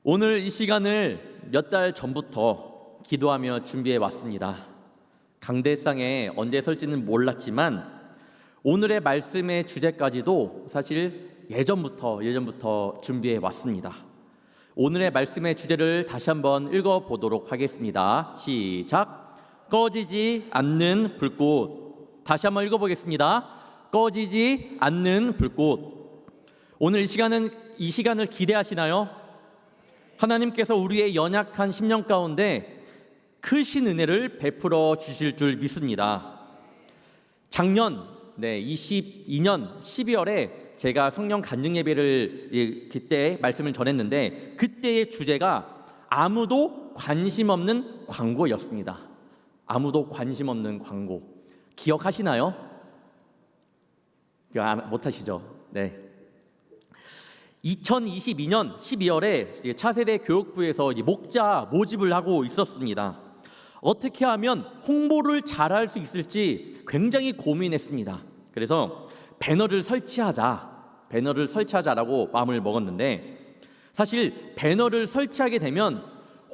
오늘 이 시간을 몇 달 전부터 기도하며 준비해 왔습니다. 강대상에 언제 설지는 몰랐지만 오늘의 말씀의 주제까지도 사실 예전부터 준비해 왔습니다. 오늘의 말씀의 주제를 다시 한번 읽어보도록 하겠습니다. 시작. 꺼지지 않는 불꽃. 다시 한번 읽어보겠습니다. 꺼지지 않는 불꽃. 오늘 이 시간을 기대하시나요? 하나님께서 우리의 연약한 심령 가운데 크신 은혜를 베풀어 주실 줄 믿습니다. 작년 22년 12월에 제가 성령 간증 예배를 그때 말씀을 전했는데 그때의 주제가 아무도 관심 없는 광고였습니다. 아무도 관심 없는 광고. 기억하시나요? 못하시죠? 네. 2022년 12월에 차세대 교육부에서 목자 모집을 하고 있었습니다. 어떻게 하면 홍보를 잘할 수 있을지 굉장히 고민했습니다. 그래서 배너를 설치하자라고 마음을 먹었는데 사실 배너를 설치하게 되면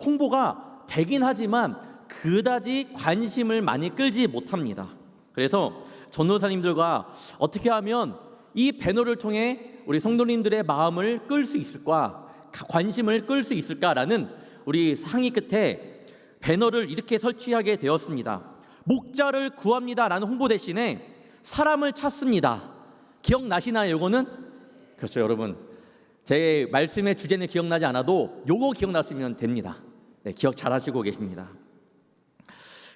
홍보가 되긴 하지만 그다지 관심을 많이 끌지 못합니다. 그래서 전도사님들과 어떻게 하면 이 배너를 통해 우리 성도님들의 마음을 끌 수 있을까, 관심을 끌 수 있을까라는 우리 상의 끝에 배너를 이렇게 설치하게 되었습니다. 목자를 구합니다라는 홍보 대신에 사람을 찾습니다. 기억나시나요? 이거는? 그렇죠, 여러분. 제 말씀의 주제는 기억나지 않아도 요거 기억났으면 됩니다. 네, 기억 잘 하시고 계십니다.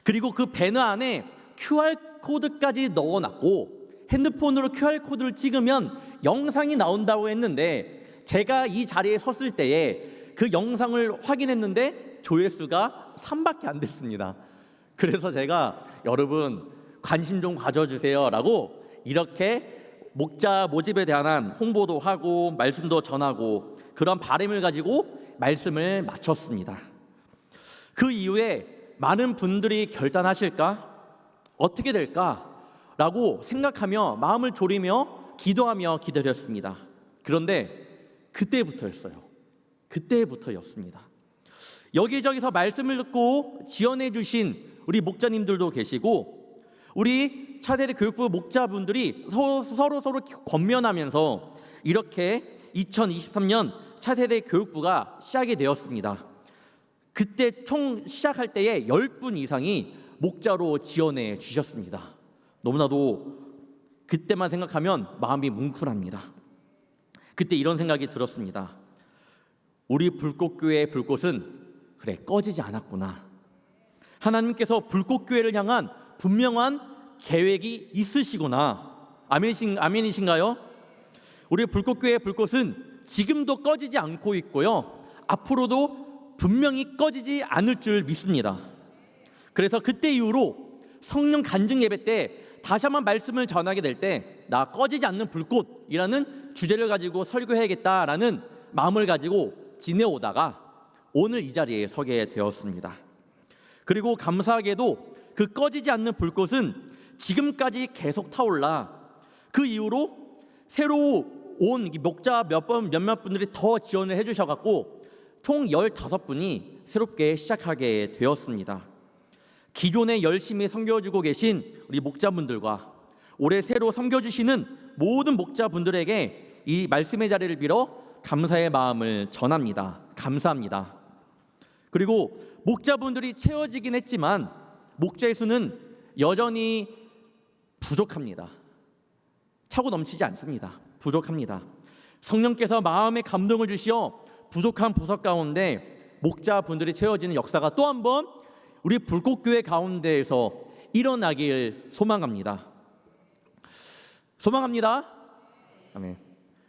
그리고 그 배너 안에 QR코드까지 넣어놨고 핸드폰으로 QR코드를 찍으면 영상이 나온다고 했는데 제가 이 자리에 섰을 때에 그 영상을 확인했는데 조회수가 3밖에 안 됐습니다. 그래서 제가 여러분 관심 좀 가져주세요 라고 이렇게 목자 모집에 대한 홍보도 하고 말씀도 전하고 그런 바람을 가지고 말씀을 마쳤습니다. 그 이후에 많은 분들이 결단하실까? 어떻게 될까? 라고 생각하며 마음을 졸이며 기도하며 기다렸습니다. 그런데 그때부터였습니다. 여기저기서 말씀을 듣고 지원해 주신 우리 목자님들도 계시고 우리 차세대 교육부 목자분들이 서로 권면하면서 이렇게 2023년 차세대 교육부가 시작이 되었습니다. 그때 총 시작할 때에 10분 이상이 목자로 지원해 주셨습니다. 너무나도 그때만 생각하면 마음이 뭉클합니다. 그때 이런 생각이 들었습니다. 우리 불꽃교회의 불꽃은 그래 꺼지지 않았구나. 하나님께서 불꽃교회를 향한 분명한 계획이 있으시구나. 아멘이신가요? 우리 불꽃교회의 불꽃은 지금도 꺼지지 않고 있고요. 앞으로도 분명히 꺼지지 않을 줄 믿습니다. 그래서 그때 이후로 성령 간증 예배 때 다시 한번 말씀을 전하게 될 때 나 꺼지지 않는 불꽃이라는 주제를 가지고 설교해야겠다라는 마음을 가지고 지내오다가 오늘 이 자리에 서게 되었습니다. 그리고 감사하게도 그 꺼지지 않는 불꽃은 지금까지 계속 타올라 그 이후로 새로 온 목자 몇몇 분들이 더 지원을 해주셔갖고 총 15분이 새롭게 시작하게 되었습니다. 기존에 열심히 섬겨주고 계신 우리 목자분들과 올해 새로 섬겨주시는 모든 목자분들에게 이 말씀의 자리를 빌어 감사의 마음을 전합니다. 감사합니다. 그리고 목자분들이 채워지긴 했지만 목자의 수는 여전히 부족합니다. 차고 넘치지 않습니다. 부족합니다. 성령께서 마음의 감동을 주시어 부족한 부석 가운데 목자분들이 채워지는 역사가 또 한 번 우리 불꽃교회 가운데에서 일어나길 소망합니다. 아멘.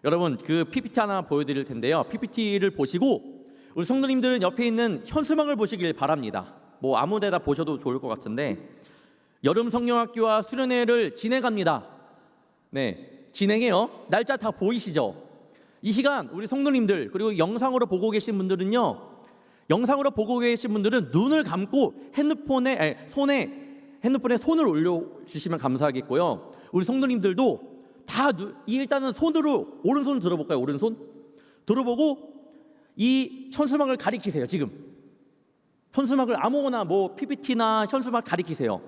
여러분 그 PPT 하나 보여드릴 텐데요. PPT를 보시고 우리 성도님들은 옆에 있는 현수막을 보시길 바랍니다. 뭐 아무데나 보셔도 좋을 것 같은데 여름 성령학교와 수련회를 진행합니다. 네, 진행해요. 날짜 다 보이시죠? 이 시간 우리 성도님들 그리고 영상으로 보고 계신 분들은 눈을 감고 핸드폰에 손을 올려주시면 감사하겠고요. 우리 성도님들도 다 일단은 손으로 오른손 들어볼까요? 오른손 들어보고 이 현수막을 가리키세요. 지금 현수막을 아무거나 뭐 PPT나 현수막 가리키세요.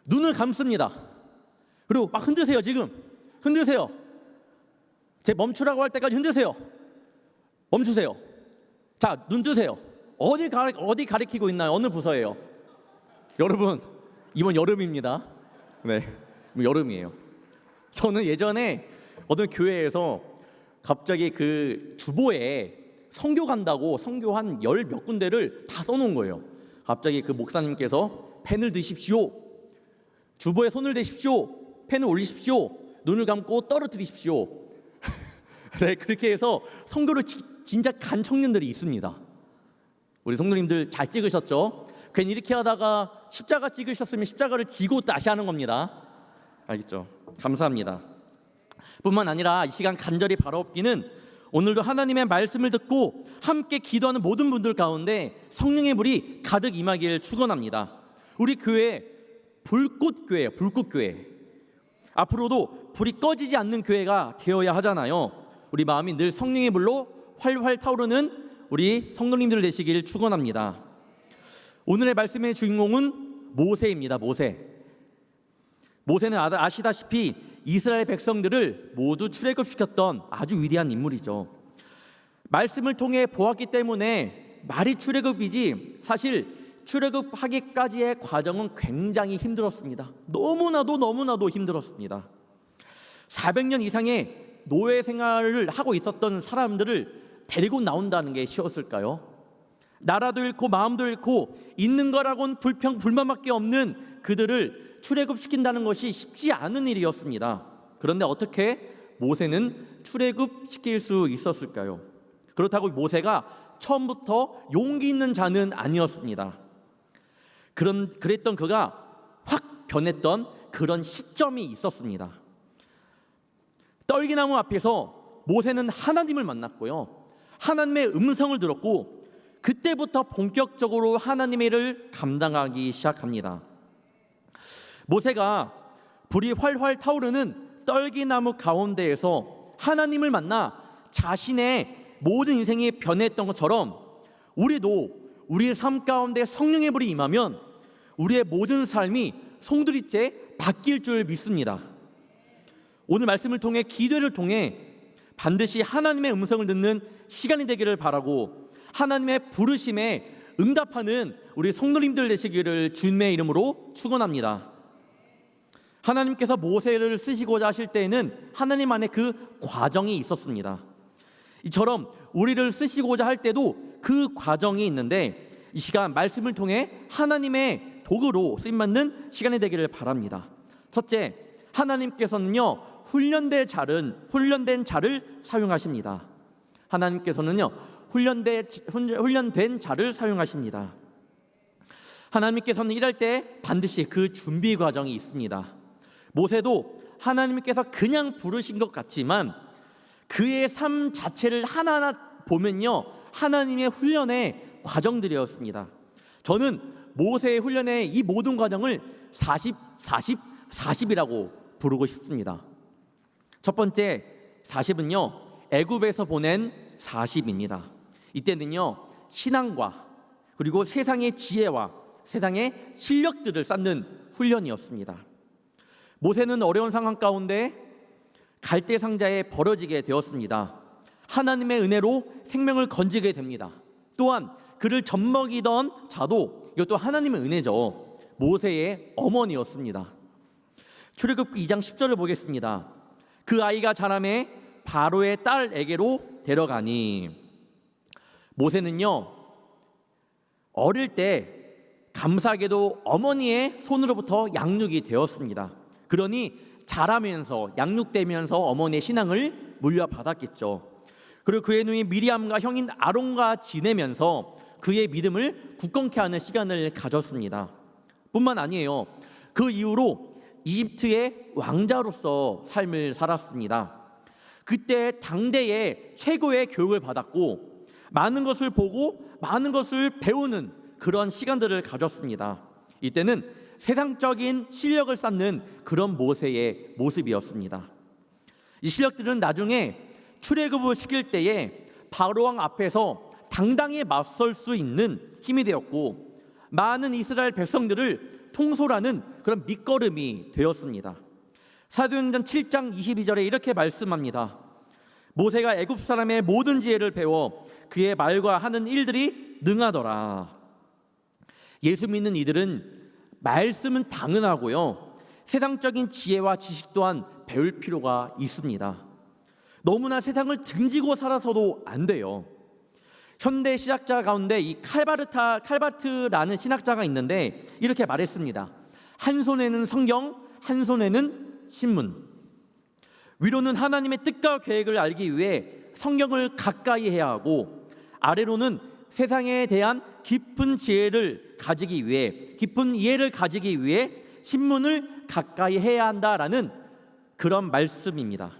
눈을 감습니다. 그리고 막 흔드세요. 지금 흔드세요. 제 멈추라고 할 때까지 흔드세요. 멈추세요. 자, 눈 뜨세요. 어디 가리키고 있나요? 어느 부서예요? 여러분, 이번 여름입니다. 네, 여름이에요. 저는 예전에 어느 교회에서 갑자기 그 주보에 선교 간다고 선교 한 열 몇 군데를 다 써놓은 거예요. 갑자기 그 목사님께서 펜을 드십시오, 주보에 손을 대십시오, 펜을 올리십시오, 눈을 감고 떨어뜨리십시오. 네, 그렇게 해서 선교를 진짜 간 청년들이 있습니다. 우리 성도님들 잘 찍으셨죠? 괜히 이렇게 하다가 십자가 찍으셨으면 십자가를 지고 다시 하는 겁니다. 알겠죠? 감사합니다. 뿐만 아니라 이 시간 간절히 바라옵기는 오늘도 하나님의 말씀을 듣고 함께 기도하는 모든 분들 가운데 성령의 불이 가득 임하기를 축원합니다. 우리 교회 불꽃교회예요. 불꽃교회. 앞으로도 불이 꺼지지 않는 교회가 되어야 하잖아요. 우리 마음이 늘 성령의 불로 활활 타오르는 우리 성도님들 되시길 축원합니다. 오늘의 말씀의 주인공은 모세입니다. 모세는 아시다시피 이스라엘 백성들을 모두 출애굽시켰던 아주 위대한 인물이죠. 말씀을 통해 보았기 때문에 말이 출애굽이지 사실 출애굽하기까지의 과정은 굉장히 힘들었습니다. 너무나도 힘들었습니다. 400년 이상의 노예 생활을 하고 있었던 사람들을 데리고 나온다는 게 쉬웠을까요? 나라도 잃고 마음도 잃고 있는 거라고는 불만밖에 없는 그들을 출애굽시킨다는 것이 쉽지 않은 일이었습니다. 그런데 어떻게 모세는 출애굽시킬 수 있었을까요? 그렇다고 모세가 처음부터 용기 있는 자는 아니었습니다. 그랬던 그가 확 변했던 그런 시점이 있었습니다. 떨기나무 앞에서 모세는 하나님을 만났고요, 하나님의 음성을 들었고 그때부터 본격적으로 하나님의 일을 감당하기 시작합니다. 모세가 불이 활활 타오르는 떨기나무 가운데에서 하나님을 만나 자신의 모든 인생이 변했던 것처럼 우리도 우리의 삶 가운데 성령의 불이 임하면 우리의 모든 삶이 송두리째 바뀔 줄 믿습니다. 오늘 말씀을 통해 기도를 통해 반드시 하나님의 음성을 듣는 시간이 되기를 바라고 하나님의 부르심에 응답하는 우리 성도님들 되시기를 주님의 이름으로 축원합니다. 하나님께서 모세를 쓰시고자 하실 때에는 하나님 안에 그 과정이 있었습니다. 이처럼 우리를 쓰시고자 할 때도 그 과정이 있는데 이 시간 말씀을 통해 하나님의 도구로 쓰임받는 시간이 되기를 바랍니다. 첫째, 하나님께서는요 훈련된 자를 사용하십니다. 하나님께서는요 훈련된 자를 사용하십니다. 하나님께서는 일할 때 반드시 그 준비 과정이 있습니다. 모세도 하나님께서 그냥 부르신 것 같지만 그의 삶 자체를 하나하나 보면요 하나님의 훈련의 과정들이었습니다. 저는 모세의 훈련의 이 모든 과정을 40이라고 부르고 싶습니다. 첫 번째 40은요 애굽에서 보낸 40입니다. 이때는요 신앙과 그리고 세상의 지혜와 세상의 실력들을 쌓는 훈련이었습니다. 모세는 어려운 상황 가운데 갈대 상자에 버려지게 되었습니다. 하나님의 은혜로 생명을 건지게 됩니다. 또한 그를 젖먹이던 자도 이것도 하나님의 은혜죠. 모세의 어머니였습니다. 출애굽기 2장 10절을 보겠습니다. 그 아이가 자라매 바로의 딸에게로 데려가니. 모세는요 어릴 때 감사하게도 어머니의 손으로부터 양육이 되었습니다. 그러니 자라면서 양육되면서 어머니의 신앙을 물려받았겠죠. 그리고 그의 누이 미리암과 형인 아론과 지내면서 그의 믿음을 굳건케 하는 시간을 가졌습니다. 뿐만 아니에요. 그 이후로 이집트의 왕자로서 삶을 살았습니다. 그때 당대의 최고의 교육을 받았고 많은 것을 보고 많은 것을 배우는 그런 시간들을 가졌습니다. 이때는 세상적인 실력을 쌓는 그런 모세의 모습이었습니다. 이 실력들은 나중에 출애굽을 시킬 때에 바로 왕 앞에서 당당히 맞설 수 있는 힘이 되었고 많은 이스라엘 백성들을 통솔하는 그런 밑거름이 되었습니다. 사도행전 7장 22절에 이렇게 말씀합니다. 모세가 애굽 사람의 모든 지혜를 배워 그의 말과 하는 일들이 능하더라. 예수 믿는 이들은 말씀은 당연하고요, 세상적인 지혜와 지식 또한 배울 필요가 있습니다. 너무나 세상을 등지고 살아서도 안 돼요. 현대 신학자 가운데 이 칼바르트라는 신학자가 있는데 이렇게 말했습니다. 한 손에는 성경, 한 손에는 신문. 위로는 하나님의 뜻과 계획을 알기 위해 성경을 가까이 해야 하고, 아래로는 세상에 대한 깊은 지혜를 가지기 위해, 깊은 이해를 가지기 위해 신문을 가까이 해야 한다라는 그런 말씀입니다.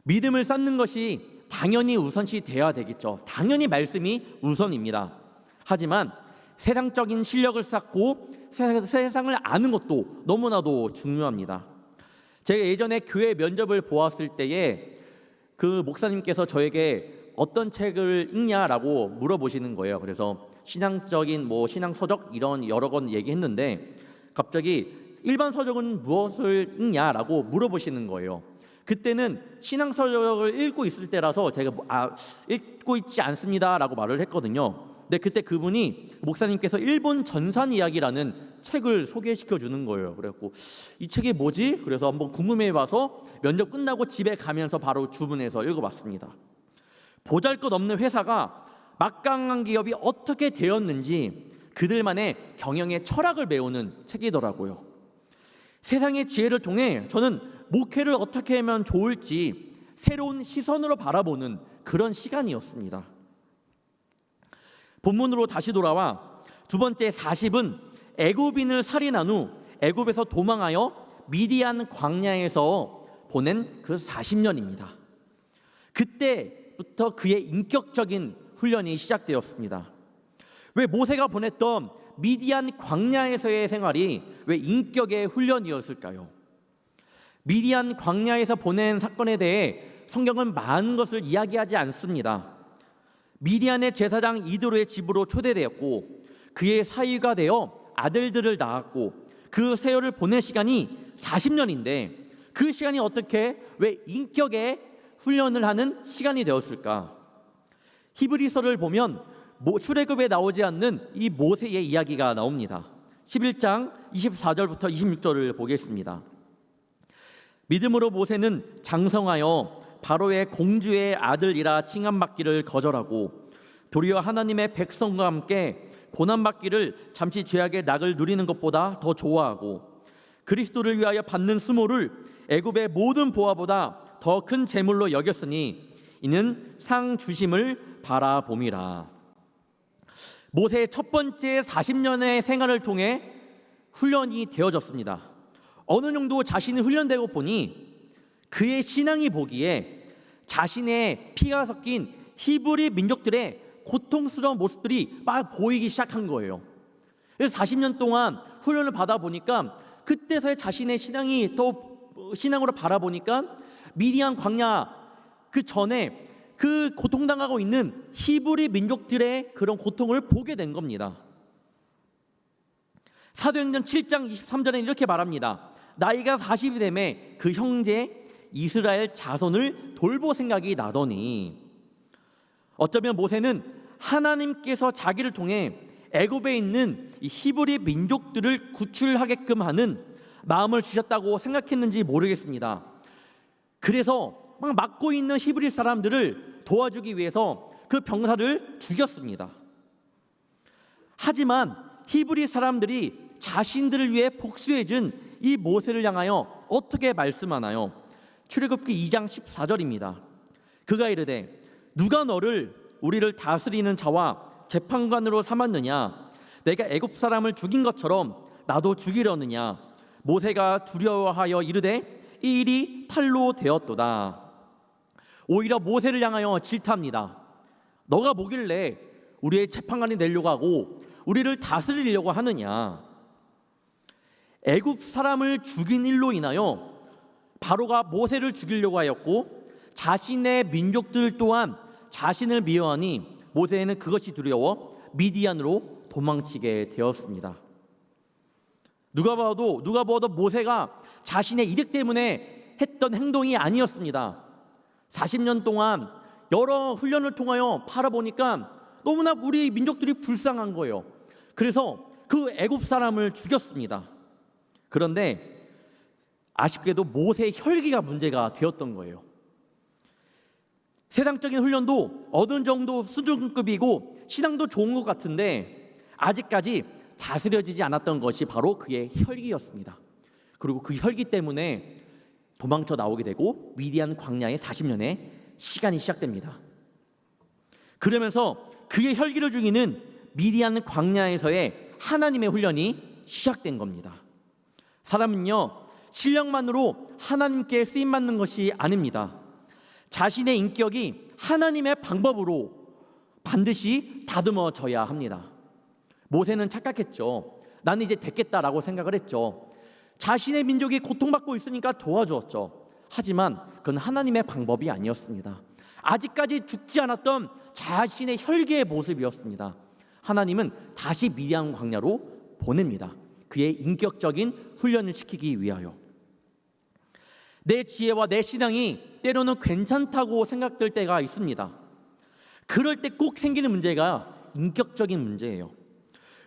믿음을 쌓는 것이 당연히 우선시 되어야 되겠죠. 당연히 말씀이 우선입니다. 하지만 세상적인 실력을 쌓고 세상을 아는 것도 너무나도 중요합니다. 제가 예전에 교회 면접을 보았을 때에 그 목사님께서 저에게 어떤 책을 읽냐라고 물어보시는 거예요. 그래서 신앙적인 신앙 서적 이런 여러 권 얘기했는데 갑자기 일반 서적은 무엇을 읽냐라고 물어보시는 거예요. 그때는 신앙 서적을 읽고 있을 때라서 제가 읽고 있지 않습니다라고 말을 했거든요. 근데 그때 그분이 목사님께서 일본 전산 이야기라는 책을 소개시켜 주는 거예요. 그래갖고 이 책이 뭐지? 그래서 한번 궁금해봐서 면접 끝나고 집에 가면서 바로 주문해서 읽어봤습니다. 보잘것없는 회사가 막강한 기업이 어떻게 되었는지 그들만의 경영의 철학을 배우는 책이더라고요. 세상의 지혜를 통해 저는 목회를 어떻게 하면 좋을지 새로운 시선으로 바라보는 그런 시간이었습니다. 본문으로 다시 돌아와 두 번째 40은 애굽인을 살인한 후 애굽에서 도망하여 미디안 광야에서 보낸 그 40년입니다. 그때부터 그의 인격적인 훈련이 시작되었습니다. 왜 모세가 보냈던 미디안 광야에서의 생활이 왜 인격의 훈련이었을까요? 미디안 광야에서 보낸 사건에 대해 성경은 많은 것을 이야기하지 않습니다. 미디안의 제사장 이드로의 집으로 초대되었고 그의 사위가 되어 아들들을 낳았고 그 세월을 보낸 시간이 40년인데 그 시간이 어떻게 왜 인격의 훈련을 하는 시간이 되었을까? 히브리서를 보면 출애굽에 나오지 않는 이 모세의 이야기가 나옵니다. 11장 24절부터 26절을 보겠습니다. 믿음으로 모세는 장성하여 바로의 공주의 아들이라 칭함받기를 거절하고 도리어 하나님의 백성과 함께 고난받기를 잠시 죄악의 낙을 누리는 것보다 더 좋아하고 그리스도를 위하여 받는 수모를 애굽의 모든 보화보다 더 큰 재물로 여겼으니 이는 상 주심을 바라봄이라. 모세의 첫 번째 40년의 생활을 통해 훈련이 되어졌습니다. 어느 정도 자신이 훈련되고 보니 그의 신앙이 보기에 자신의 피가 섞인 히브리 민족들의 고통스러운 모습들이 막 보이기 시작한 거예요. 그래서 40년 동안 훈련을 받아 보니까 그때서야 자신의 신앙이 또 신앙으로 바라보니까 미디안 광야 그 전에 그 고통당하고 있는 히브리 민족들의 그런 고통을 보게 된 겁니다. 사도행전 7장 23절에 이렇게 말합니다. 나이가 40이 되매 그 형제 이스라엘 자손을 돌볼 생각이 나더니. 어쩌면 모세는 하나님께서 자기를 통해 애굽에 있는 이 히브리 민족들을 구출하게끔 하는 마음을 주셨다고 생각했는지 모르겠습니다. 그래서 막 막고 있는 히브리 사람들을 도와주기 위해서 그 병사를 죽였습니다. 하지만 히브리 사람들이 자신들을 위해 복수해준 이 모세를 향하여 어떻게 말씀하나요? 출애굽기 2장 14절입니다. 그가 이르되 누가 너를 우리를 다스리는 자와 재판관으로 삼았느냐? 내가 애굽 사람을 죽인 것처럼 나도 죽이려느냐? 모세가 두려워하여 이르되 이 일이 탈로 되었도다. 오히려 모세를 향하여 질타합니다. 너가 뭐길래 우리의 재판관이 되려고 하고 우리를 다스리려고 하느냐? 애굽 사람을 죽인 일로 인하여 바로가 모세를 죽이려고 하였고 자신의 민족들 또한 자신을 미워하니 모세는 그것이 두려워 미디안으로 도망치게 되었습니다. 누가 봐도 모세가 자신의 이득 때문에 했던 행동이 아니었습니다. 40년 동안 여러 훈련을 통하여 바라보니까 너무나 우리 민족들이 불쌍한 거예요. 그래서 그 애굽 사람을 죽였습니다. 그런데 아쉽게도 모세의 혈기가 문제가 되었던 거예요. 세상적인 훈련도 어느 정도 수준급이고 신앙도 좋은 것 같은데 아직까지 다스려지지 않았던 것이 바로 그의 혈기였습니다. 그리고 그 혈기 때문에 도망쳐 나오게 되고 미디안 광야의 40년의 시간이 시작됩니다. 그러면서 그의 혈기를 죽이는 미디안 광야에서의 하나님의 훈련이 시작된 겁니다. 사람은요, 실력만으로 하나님께 쓰임받는 것이 아닙니다. 자신의 인격이 하나님의 방법으로 반드시 다듬어져야 합니다. 모세는 착각했죠. 나는 이제 됐겠다라고 생각을 했죠. 자신의 민족이 고통받고 있으니까 도와주었죠. 하지만 그건 하나님의 방법이 아니었습니다. 아직까지 죽지 않았던 자신의 혈기의 모습이었습니다. 하나님은 다시 미디안 광야로 보냅니다. 그의 인격적인 훈련을 시키기 위하여. 내 지혜와 내 신앙이 때로는 괜찮다고 생각될 때가 있습니다. 그럴 때 꼭 생기는 문제가 인격적인 문제예요.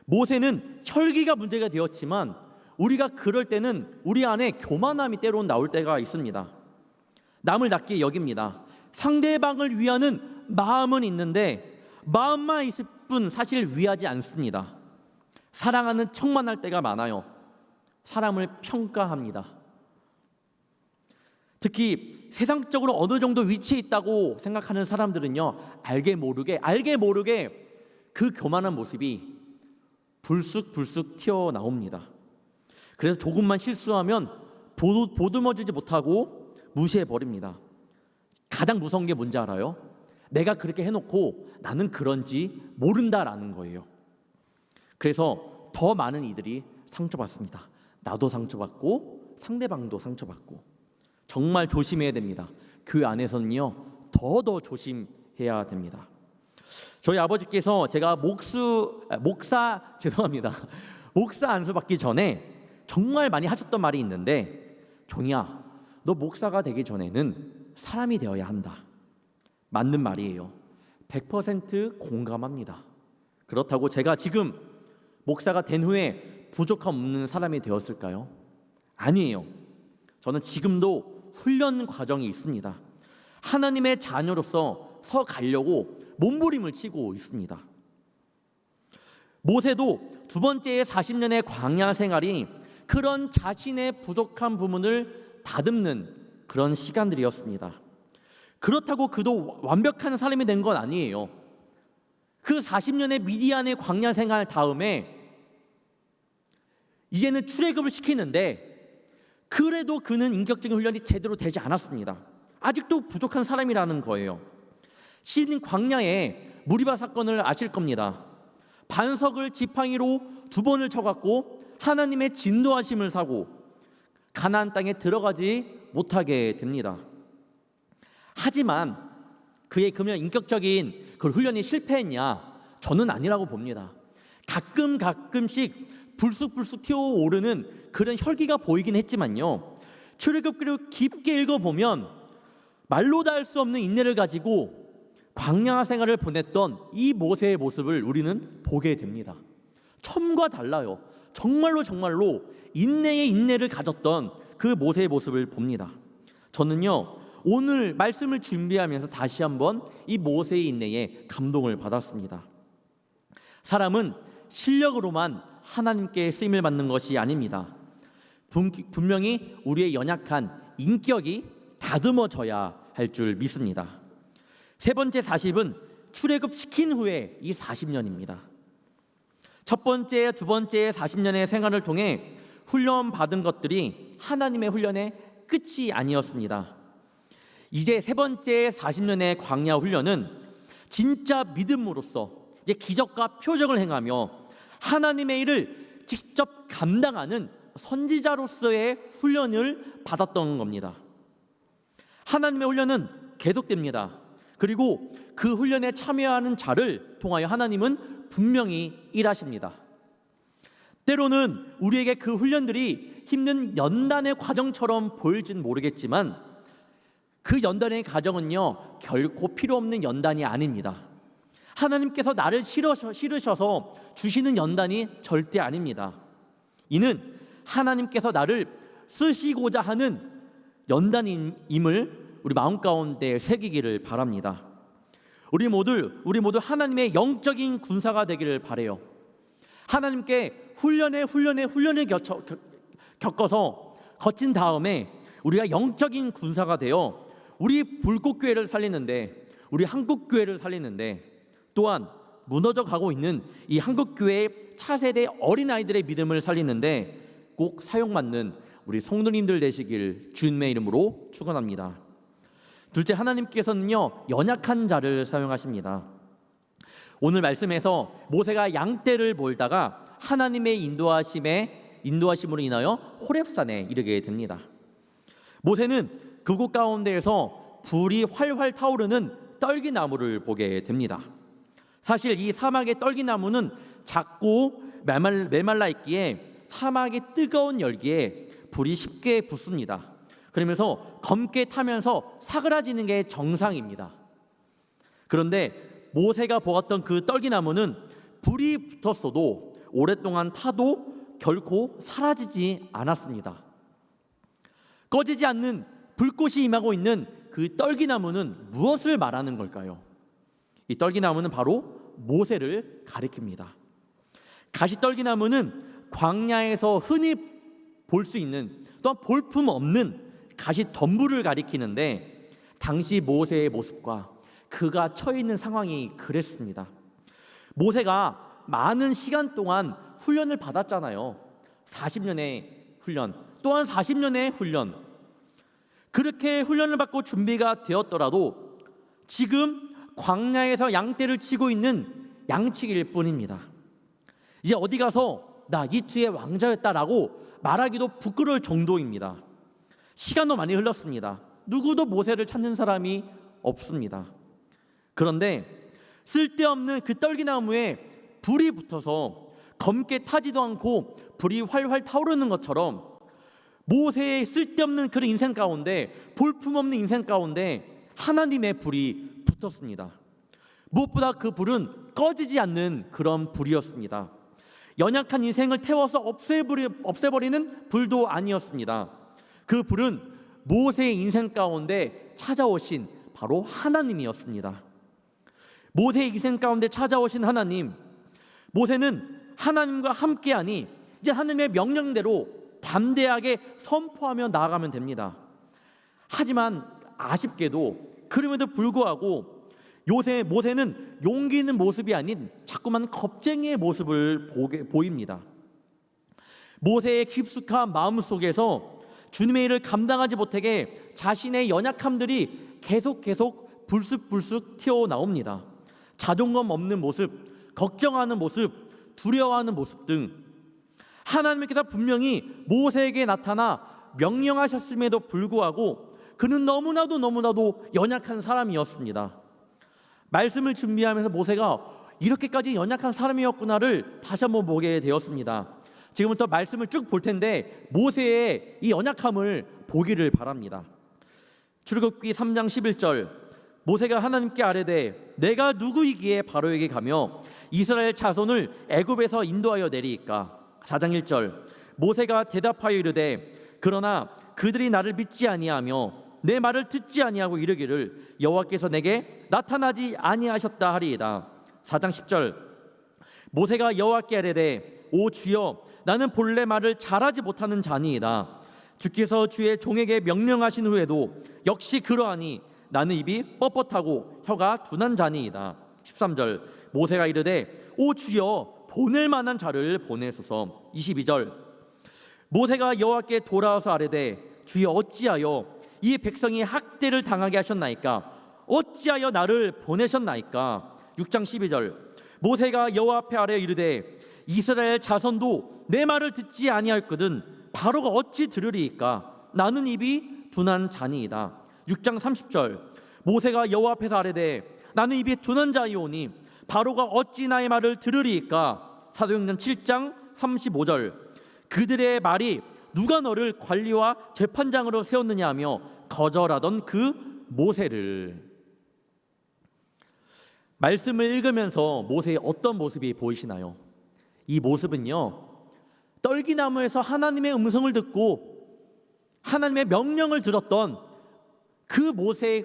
모세는 혈기가 문제가 되었지만 우리가 그럴 때는 우리 안에 교만함이 때로는 나올 때가 있습니다. 남을 낮게 여깁니다. 상대방을 위하는 마음은 있는데 마음만 있을 뿐 사실 위하지 않습니다. 사랑하는 척만 할 때가 많아요. 사람을 평가합니다. 특히 세상적으로 어느 정도 위치에 있다고 생각하는 사람들은요, 알게 모르게 그 교만한 모습이 불쑥 튀어나옵니다. 그래서 조금만 실수하면 보듬어주지 못하고 무시해버립니다. 가장 무서운 게 뭔지 알아요? 내가 그렇게 해놓고 나는 그런지 모른다라는 거예요. 그래서 더 많은 이들이 상처받습니다. 나도 상처받고 상대방도 상처받고. 정말 조심해야 됩니다. 교회 안에서는요, 더 조심해야 됩니다. 저희 아버지께서 제가 목사 안수 받기 전에 정말 많이 하셨던 말이 있는데, 종이야, 너 목사가 되기 전에는 사람이 되어야 한다. 맞는 말이에요. 100% 공감합니다. 그렇다고 제가 지금 목사가 된 후에 부족함 없는 사람이 되었을까요? 아니에요. 저는 지금도 훈련 과정이 있습니다. 하나님의 자녀로서 서 가려고 몸부림을 치고 있습니다. 모세도 두 번째의 40년의 광야 생활이 그런 자신의 부족한 부분을 다듬는 그런 시간들이었습니다. 그렇다고 그도 완벽한 사람이 된 건 아니에요. 그 40년의 미디안의 광야 생활 다음에 이제는 출애굽을 시키는데 그래도 그는 인격적인 훈련이 제대로 되지 않았습니다. 아직도 부족한 사람이라는 거예요. 신 광야의 무리바 사건을 아실 겁니다. 반석을 지팡이로 2번을 쳐갖고 하나님의 진노하심을 사고 가나안 땅에 들어가지 못하게 됩니다. 하지만 그의 그러면 인격적인 그 훈련이 실패했냐? 저는 아니라고 봅니다. 가끔씩 불쑥 튀어오르는 그런 혈기가 보이긴 했지만요, 출애굽기를 깊게 읽어보면 말로 다 할 수 없는 인내를 가지고 광야 생활을 보냈던 이 모세의 모습을 우리는 보게 됩니다. 처음과 달라요. 정말로 인내의 인내를 가졌던 그 모세의 모습을 봅니다. 저는요, 오늘 말씀을 준비하면서 다시 한번 이 모세의 인내에 감동을 받았습니다. 사람은 실력으로만 하나님께 쓰임을 받는 것이 아닙니다. 분명히 우리의 연약한 인격이 다듬어져야 할 줄 믿습니다. 세 번째 40은 출애굽 시킨 후에 이 40년입니다. 첫 번째, 두 번째 40년의 생활을 통해 훈련받은 것들이 하나님의 훈련의 끝이 아니었습니다. 이제 세 번째 40년의 광야 훈련은 진짜 믿음으로써 이제 기적과 표적을 행하며 하나님의 일을 직접 감당하는 선지자로서의 훈련을 받았던 겁니다. 하나님의 훈련은 계속됩니다. 그리고 그 훈련에 참여하는 자를 통하여 하나님은 분명히 일하십니다. 때로는 우리에게 그 훈련들이 힘든 연단의 과정처럼 보일지는 모르겠지만 그 연단의 과정은요, 결코 필요 없는 연단이 아닙니다. 하나님께서 나를 싫으셔서 주시는 연단이 절대 아닙니다. 이는 하나님께서 나를 쓰시고자 하는 연단임을 우리 마음 가운데 새기기를 바랍니다. 우리 모두 하나님의 영적인 군사가 되기를 바라요. 하나님께 훈련을 겪어서 거친 다음에 우리가 영적인 군사가 되어 우리 불꽃교회를 살리는데, 우리 한국교회를 살리는데, 또한 무너져 가고 있는 이 한국교회의 차세대 어린아이들의 믿음을 살리는데 꼭 사용받는 우리 성도님들 되시길 주님의 이름으로 축원합니다. 둘째, 하나님께서는요, 연약한 자를 사용하십니다. 오늘 말씀에서 모세가 양떼를 몰다가 하나님의 인도하심으로 인하여 호렙산에 이르게 됩니다. 모세는 그곳 가운데에서 불이 활활 타오르는 떨기나무를 보게 됩니다. 사실 이 사막의 떨기나무는 작고 메말라 있기에 사막의 뜨거운 열기에 불이 쉽게 붙습니다. 그러면서 검게 타면서 사그라지는 게 정상입니다. 그런데 모세가 보았던 그 떨기나무는 불이 붙었어도 오랫동안 타도 결코 사라지지 않았습니다. 꺼지지 않는 불꽃이 임하고 있는 그 떨기나무는 무엇을 말하는 걸까요? 이 떨기나무는 바로 모세를 가리킵니다. 가시떨기나무는 광야에서 흔히 볼 수 있는, 또한 볼품 없는 가시덤불을 가리키는데, 당시 모세의 모습과 그가 처해 있는 상황이 그랬습니다. 모세가 많은 시간 동안 훈련을 받았잖아요. 40년의 훈련, 또한 40년의 훈련. 그렇게 훈련을 받고 준비가 되었더라도 지금 광야에서 양떼를 치고 있는 양치기일 뿐입니다. 이제 어디 가서 나 이집트의 왕자였다라고 말하기도 부끄러울 정도입니다. 시간도 많이 흘렀습니다. 누구도 모세를 찾는 사람이 없습니다. 그런데 쓸데없는 그 떨기나무에 불이 붙어서 검게 타지도 않고 불이 활활 타오르는 것처럼 모세의 쓸데없는 그런 인생 가운데, 볼품없는 인생 가운데 하나님의 불이 붙었습니다. 무엇보다 그 불은 꺼지지 않는 그런 불이었습니다. 연약한 인생을 태워서 없애버리는 불도 아니었습니다. 그 불은 모세의 인생 가운데 찾아오신 바로 하나님이었습니다. 모세의 인생 가운데 찾아오신 하나님, 모세는 하나님과 함께하니 이제 하나님의 명령대로 담대하게 선포하며 나아가면 됩니다. 하지만 아쉽게도 그럼에도 불구하고 모세는 용기 있는 모습이 아닌 자꾸만 겁쟁이의 모습을 보입니다. 모세의 깊숙한 마음 속에서 주님의 일을 감당하지 못하게 자신의 연약함들이 계속 불쑥 튀어나옵니다. 자존감 없는 모습, 걱정하는 모습, 두려워하는 모습 등 하나님께서 분명히 모세에게 나타나 명령하셨음에도 불구하고 그는 너무나도 연약한 사람이었습니다. 말씀을 준비하면서 모세가 이렇게까지 연약한 사람이었구나를 다시 한번 보게 되었습니다. 지금부터 말씀을 쭉 볼 텐데 모세의 이 연약함을 보기를 바랍니다. 출애굽기 3장 11절, 모세가 하나님께 아뢰되 내가 누구이기에 바로에게 가며 이스라엘 자손을 애굽에서 인도하여 내리이까. 4장 1절, 모세가 대답하여 이르되 그러나 그들이 나를 믿지 아니하며 내 말을 듣지 아니하고 이르기를 여호와께서 내게 나타나지 아니하셨다 하리이다. 4장 10절, 모세가 여호와께 아뢰되 오 주여 나는 본래 말을 잘하지 못하는 자니이다. 주께서 주의 종에게 명령하신 후에도 역시 그러하니 나는 입이 뻣뻣하고 혀가 둔한 자니이다. 13절, 모세가 이르되 오 주여 보낼 만한 자를 보내소서. 22절, 모세가 여호와께 돌아와서 아뢰되 주여 어찌하여 이 백성이 학대를 당하게 하셨나이까? 어찌하여 나를 보내셨나이까? 6장 12절, 모세가 여호와 앞에 아뢰어 이르되 이스라엘 자손도 내 말을 듣지 아니하였거든 바로가 어찌 들으리이까? 나는 입이 둔한 자니이다. 6장 30절, 모세가 여호와 앞에서 아뢰되 나는 입이 둔한 자이오니 바로가 어찌 나의 말을 들으리이까. 사도행전 7장 35절. 그들의 말이 누가 너를 관리와 재판장으로 세웠느냐 하며 거절하던 그 모세를. 말씀을 읽으면서 모세의 어떤 모습이 보이시나요? 이 모습은요, 떨기나무에서 하나님의 음성을 듣고 하나님의 명령을 들었던 그 모세의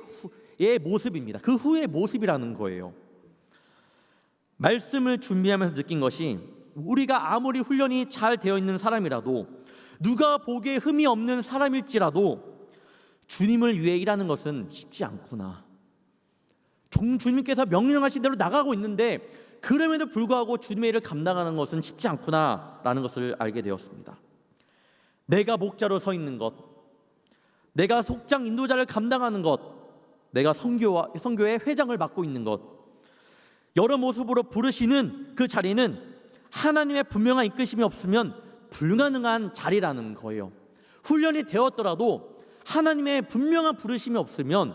모습입니다. 그 후의 모습이라는 거예요. 말씀을 준비하면서 느낀 것이, 우리가 아무리 훈련이 잘 되어 있는 사람이라도, 누가 보기에 흠이 없는 사람일지라도 주님을 위해 일하는 것은 쉽지 않구나. 주님께서 명령하신 대로 나가고 있는데 그럼에도 불구하고 주님의 일을 감당하는 것은 쉽지 않구나라는 것을 알게 되었습니다. 내가 목자로 서 있는 것, 내가 속장 인도자를 감당하는 것, 내가 선교의 회장을 맡고 있는 것, 여러 모습으로 부르시는 그 자리는 하나님의 분명한 이끄심이 없으면 불가능한 자리라는 거예요. 훈련이 되었더라도 하나님의 분명한 부르심이 없으면,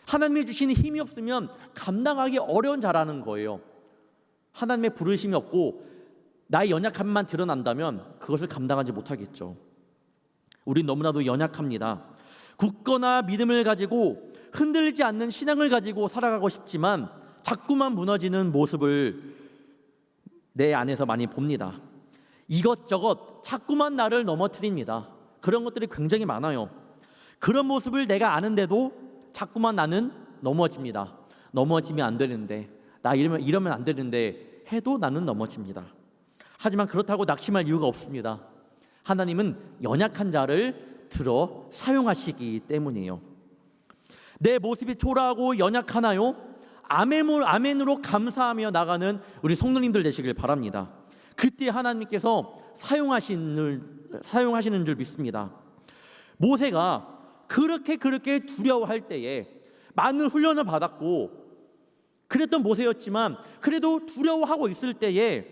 하나님이 주시는 힘이 없으면 감당하기 어려운 자라는 거예요. 하나님의 부르심이 없고 나의 연약함만 드러난다면 그것을 감당하지 못하겠죠. 우린 너무나도 연약합니다. 굳거나 믿음을 가지고 흔들리지 않는 신앙을 가지고 살아가고 싶지만 자꾸만 무너지는 모습을 내 안에서 많이 봅니다. 이것저것 자꾸만 나를 넘어뜨립니다. 그런 것들이 굉장히 많아요. 그런 모습을 내가 아는데도 자꾸만 나는 넘어집니다. 넘어지면 안 되는데, 나 이러면 안 되는데 해도 나는 넘어집니다. 하지만 그렇다고 낙심할 이유가 없습니다. 하나님은 연약한 자를 들어 사용하시기 때문이에요. 내 모습이 초라하고 연약하나요? 아멘으로 감사하며 나가는 우리 성도님들 되시길 바랍니다. 그때 하나님께서 사용하시는 줄 믿습니다. 모세가 그렇게 두려워할 때에 많은 훈련을 받았고 그랬던 모세였지만, 그래도 두려워하고 있을 때에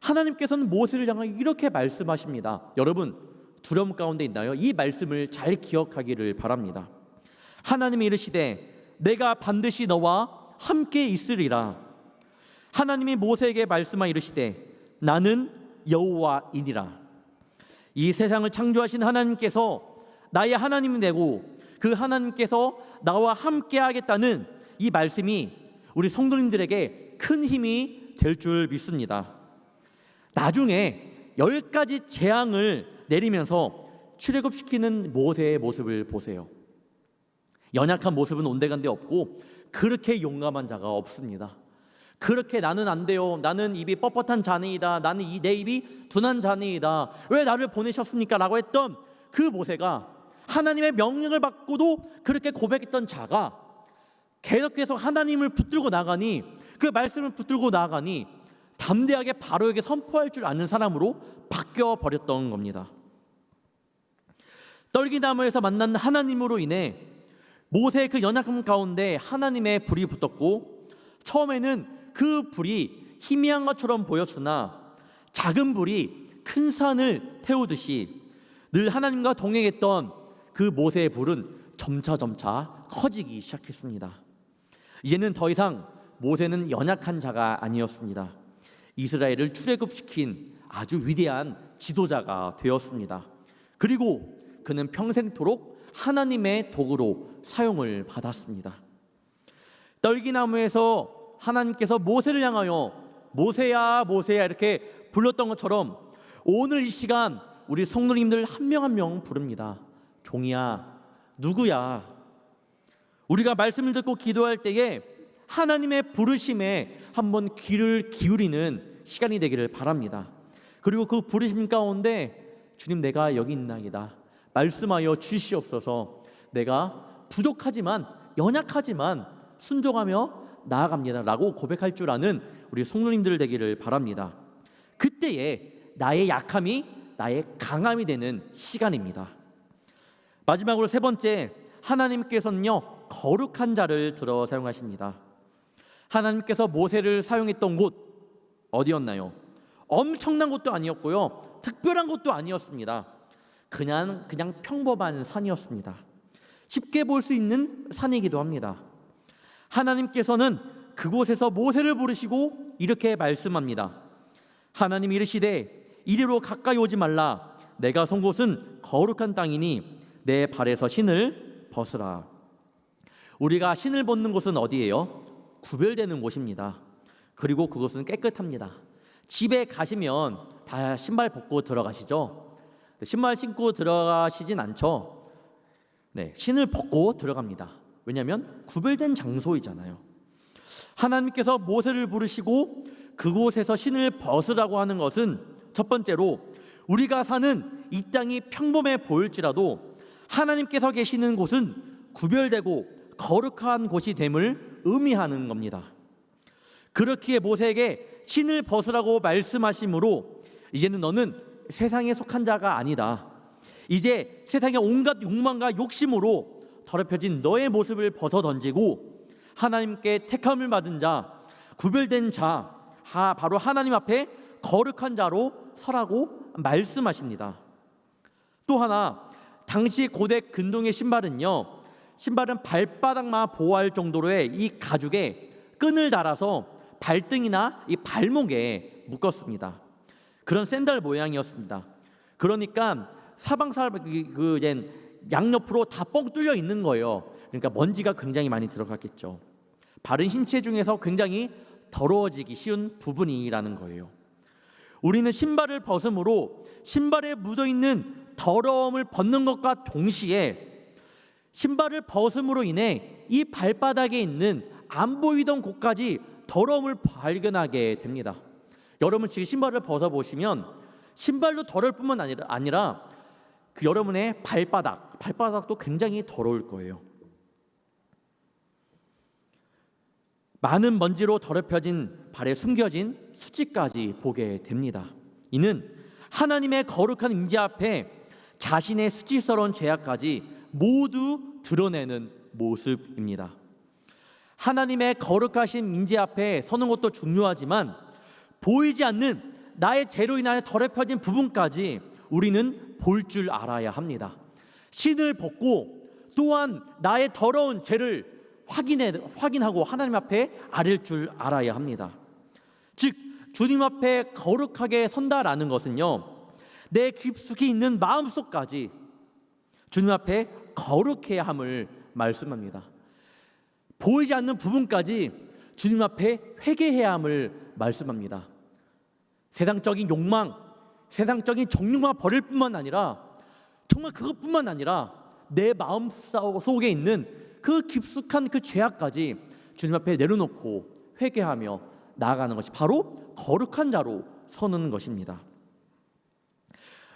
하나님께서는 모세를 향해 이렇게 말씀하십니다. 여러분, 두려움 가운데 있나요? 이 말씀을 잘 기억하기를 바랍니다. 하나님이 이르시되 내가 반드시 너와 함께 있으리라. 하나님이 모세에게 말씀하 이르시되 나는 여호와이니라. 이 세상을 창조하신 하나님께서 나의 하나님이 되고 그 하나님께서 나와 함께 하겠다는 이 말씀이 우리 성도님들에게 큰 힘이 될 줄 믿습니다. 나중에 10가지 재앙을 내리면서 출애굽시키는 모세의 모습을 보세요. 연약한 모습은 온데간데 없고 그렇게 용감한 자가 없습니다. 그렇게 나는 안 돼요, 나는 입이 뻣뻣한 자니이다, 나는 내 입이 둔한 자니이다, 왜 나를 보내셨습니까? 라고 했던 그 모세가, 하나님의 명령을 받고도 그렇게 고백했던 자가 계속해서 하나님을 붙들고 나가니, 그 말씀을 붙들고 나가니 담대하게 바로에게 선포할 줄 아는 사람으로 바뀌어 버렸던 겁니다. 떨기나무에서 만난 하나님으로 인해 모세의 그 연약함 가운데 하나님의 불이 붙었고, 처음에는 그 불이 희미한 것처럼 보였으나 작은 불이 큰 산을 태우듯이 늘 하나님과 동행했던 그 모세의 불은 점차 커지기 시작했습니다. 이제는 더 이상 모세는 연약한 자가 아니었습니다. 이스라엘을 출애굽시킨 아주 위대한 지도자가 되었습니다. 그리고 그는 평생토록 하나님의 도구로 사용을 받았습니다. 떨기나무에서 하나님께서 모세를 향하여 모세야 모세야 이렇게 불렀던 것처럼 오늘 이 시간 우리 성도님들 한 명 한 명 부릅니다. 종이야, 누구야? 우리가 말씀을 듣고 기도할 때에 하나님의 부르심에 한번 귀를 기울이는 시간이 되기를 바랍니다. 그리고 그 부르심 가운데 주님, 내가 여기 있나이다, 말씀하여 주시옵소서. 내가 부족하지만 연약하지만 순종하며 나아갑니다 라고 고백할 줄 아는 우리 성도님들 되기를 바랍니다. 그때에 나의 약함이 나의 강함이 되는 시간입니다. 마지막으로 세 번째, 하나님께서는요 거룩한 자를 들어 사용하십니다. 하나님께서 모세를 사용했던 곳 어디였나요? 엄청난 곳도 아니었고요, 특별한 곳도 아니었습니다. 그냥 평범한 산이었습니다. 쉽게 볼 수 있는 산이기도 합니다. 하나님께서는 그곳에서 모세를 부르시고 이렇게 말씀합니다. 하나님이 이르시되 이리로 가까이 오지 말라. 내가 선 곳은 거룩한 땅이니 내 발에서 신을 벗으라. 우리가 신을 벗는 곳은 어디예요? 구별되는 곳입니다. 그리고 그곳은 깨끗합니다. 집에 가시면 다 신발 벗고 들어가시죠? 신발 신고 들어가시진 않죠? 네, 신을 벗고 들어갑니다. 왜냐하면 구별된 장소이잖아요. 하나님께서 모세를 부르시고 그곳에서 신을 벗으라고 하는 것은 첫 번째로 우리가 사는 이 땅이 평범해 보일지라도 하나님께서 계시는 곳은 구별되고 거룩한 곳이 됨을 의미하는 겁니다. 그렇기에 모세에게 신을 벗으라고 말씀하심으로 이제는 너는 세상에 속한 자가 아니다. 이제 세상의 온갖 욕망과 욕심으로 더럽혀진 너의 모습을 벗어 던지고 하나님께 택함을 받은 자, 구별된 자, 바로 하나님 앞에 거룩한 자로 서라고 말씀하십니다. 또 하나, 당시 고대 근동의 신발은 발바닥만 보호할 정도로의 이 가죽에 끈을 달아서 발등이나 이 발목에 묶었습니다. 그런 샌들 모양이었습니다. 그러니까 양옆으로 다 뻥 뚫려 있는 거예요. 그러니까 먼지가 굉장히 많이 들어갔겠죠. 바른 신체 중에서 굉장히 더러워지기 쉬운 부분이라는 거예요. 우리는 신발을 벗음으로 신발에 묻어있는 더러움을 벗는 것과 동시에 신발을 벗음으로 인해 이 발바닥에 있는 안 보이던 곳까지 더러움을 발견하게 됩니다. 여러분 지금 신발을 벗어보시면 신발도 더러울 뿐만 아니라 그 여러분의 발바닥도 굉장히 더러울 거예요. 많은 먼지로 더럽혀진 발에 숨겨진 수치까지 보게 됩니다. 이는 하나님의 거룩한 임재 앞에 자신의 수치스러운 죄악까지 모두 드러내는 모습입니다. 하나님의 거룩하신 임재 앞에 서는 것도 중요하지만 보이지 않는 나의 죄로 인하여 더럽혀진 부분까지 우리는 볼 줄 알아야 합니다. 신을 벗고 또한 나의 더러운 죄를 확인하고 하나님 앞에 아릴 줄 알아야 합니다. 즉 주님 앞에 거룩하게 선다라는 것은요, 내 깊숙이 있는 마음속까지 주님 앞에 거룩해야 함을 말씀합니다. 보이지 않는 부분까지 주님 앞에 회개해야 함을 말씀합니다. 세상적인 욕망, 세상적인 정욕만 버릴 뿐만 아니라 정말 그것뿐만 아니라 내 마음 속에 있는 그 깊숙한 그 죄악까지 주님 앞에 내려놓고 회개하며 나아가는 것이 바로 거룩한 자로 서는 것입니다.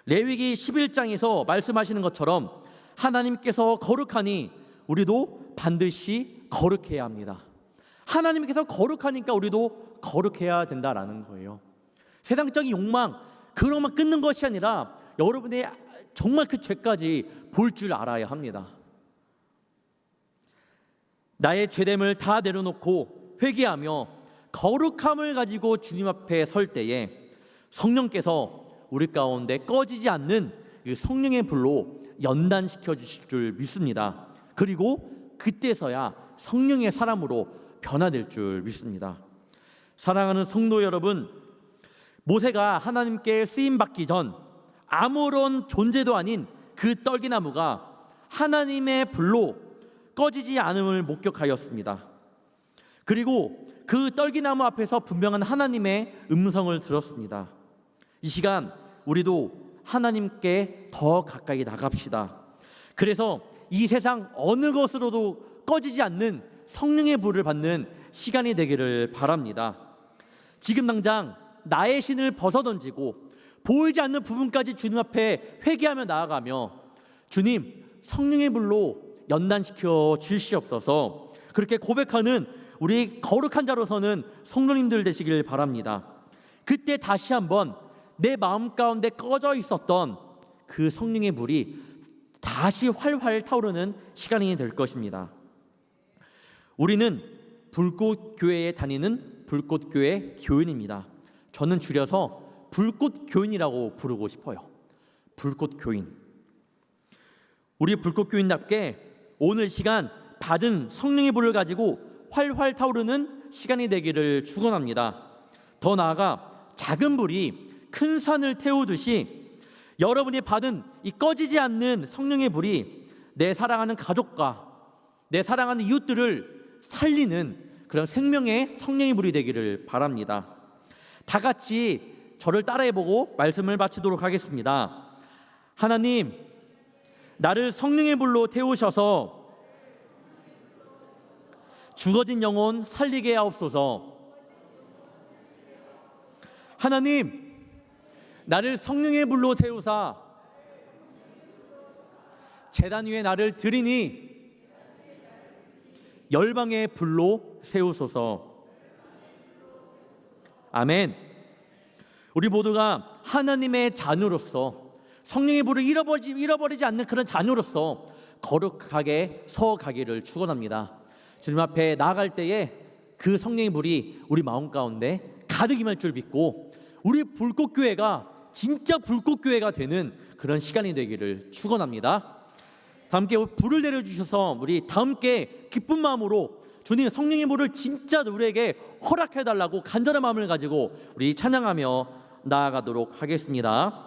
레위기 11장에서 말씀하시는 것처럼 하나님께서 거룩하니 우리도 반드시 거룩해야 합니다. 하나님께서 거룩하니까 우리도 거룩해야 된다라는 거예요. 세상적인 욕망, 그런 것만 끊는 것이 아니라 여러분의 정말 그 죄까지 볼 줄 알아야 합니다. 나의 죄됨을 다 내려놓고 회개하며 거룩함을 가지고 주님 앞에 설 때에 성령께서 우리 가운데 꺼지지 않는 그 성령의 불로 연단시켜 주실 줄 믿습니다. 그리고 그때서야 성령의 사람으로 변화될 줄 믿습니다. 사랑하는 성도 여러분, 모세가 하나님께 쓰임받기 전 아무런 존재도 아닌 그 떨기나무가 하나님의 불로 꺼지지 않음을 목격하였습니다. 그리고 그 떨기나무 앞에서 분명한 하나님의 음성을 들었습니다. 이 시간 우리도 하나님께 더 가까이 나갑시다. 그래서 이 세상 어느 것으로도 꺼지지 않는 성령의 불을 받는 시간이 되기를 바랍니다. 지금 당장 나의 신을 벗어던지고 보이지 않는 부분까지 주님 앞에 회개하며 나아가며 주님, 성령의 불로 연단시켜 주시옵소서. 그렇게 고백하는 우리 거룩한 자로서는 성도님들 되시길 바랍니다. 그때 다시 한번 내 마음 가운데 꺼져 있었던 그 성령의 불이 다시 활활 타오르는 시간이 될 것입니다. 우리는 불꽃교회에 다니는 불꽃교회 교인입니다. 저는 줄여서 불꽃교인이라고 부르고 싶어요. 불꽃교인. 우리 불꽃교인답게 오늘 시간 받은 성령의 불을 가지고 활활 타오르는 시간이 되기를 축원합니다. 더 나아가 작은 불이 큰 산을 태우듯이 여러분이 받은 이 꺼지지 않는 성령의 불이 내 사랑하는 가족과 내 사랑하는 이웃들을 살리는 그런 생명의 성령의 불이 되기를 바랍니다. 다 같이 저를 따라해보고 말씀을 마치도록 하겠습니다. 하나님, 나를 성령의 불로 태우셔서 죽어진 영혼 살리게 하옵소서. 하나님, 나를 성령의 불로 태우사 제단 위에 나를 드리니 열방의 불로 세우소서. 아멘. 우리 모두가 하나님의 자녀로서 성령의 불을 잃어버리지 않는 그런 자녀로서 거룩하게 서가기를 축원합니다. 주님 앞에 나아갈 때에 그 성령의 불이 우리 마음 가운데 가득 임할 줄 믿고 우리 불꽃교회가 진짜 불꽃교회가 되는 그런 시간이 되기를 축원합니다. 다 함께 불을 내려주셔서 우리 다 함께 기쁜 마음으로 주님 성령의 불을 진짜 우리에게 허락해달라고 간절한 마음을 가지고 우리 찬양하며 나아가도록 하겠습니다.